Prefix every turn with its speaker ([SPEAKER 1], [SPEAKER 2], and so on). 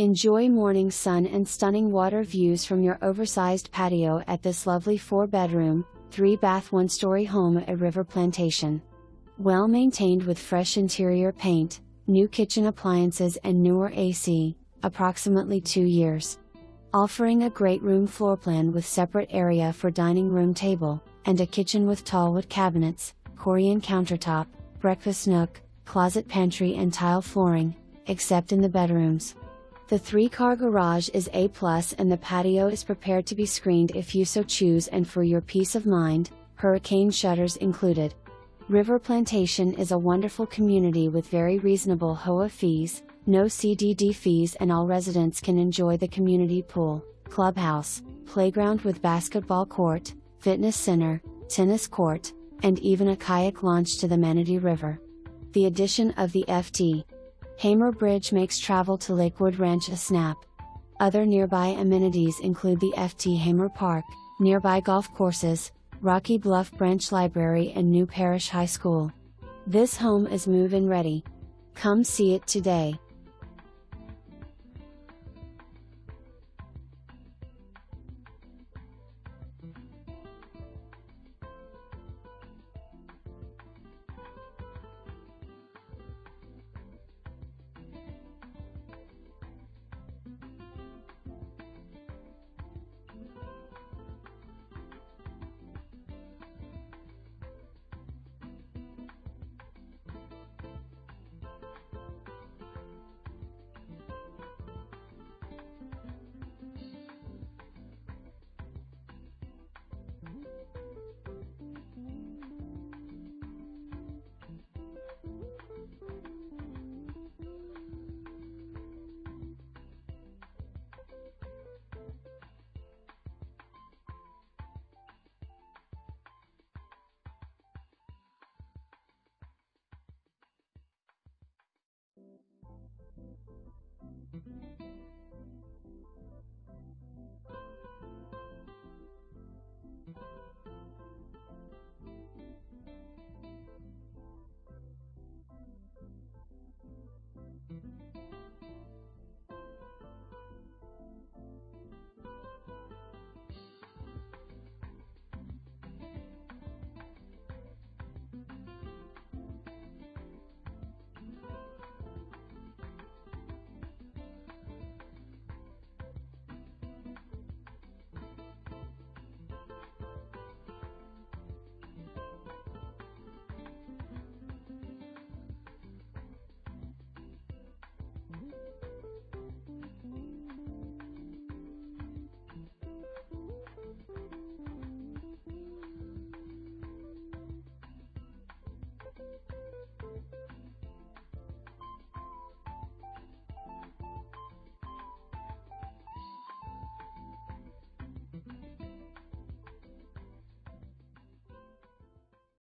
[SPEAKER 1] Enjoy morning sun and stunning water views from your oversized patio at this lovely 4-bedroom, 3-bath 1-story home at River Plantation. Well maintained with fresh interior paint, new kitchen appliances and newer AC, approximately 2 years. Offering a great room floor plan with separate area for dining room table, and a kitchen with tall wood cabinets, Corian countertop, breakfast nook, closet pantry and tile flooring, except in the bedrooms. The 3-car garage is A+ and the patio is prepared to be screened if you so choose, and for your peace of mind, hurricane shutters included. River Plantation is a wonderful community with very reasonable HOA fees, no CDD fees, and all residents can enjoy the community pool, clubhouse, playground with basketball court, fitness center, tennis court, and even a kayak launch to the Manatee River. The addition of the F.t. Hamer Bridge makes travel to Lakewood Ranch a snap. Other nearby amenities include the F.t Hamer Park, nearby golf courses, Rocky Bluff Branch Library and new Parrish High School. This home is move-in ready. Come see it today.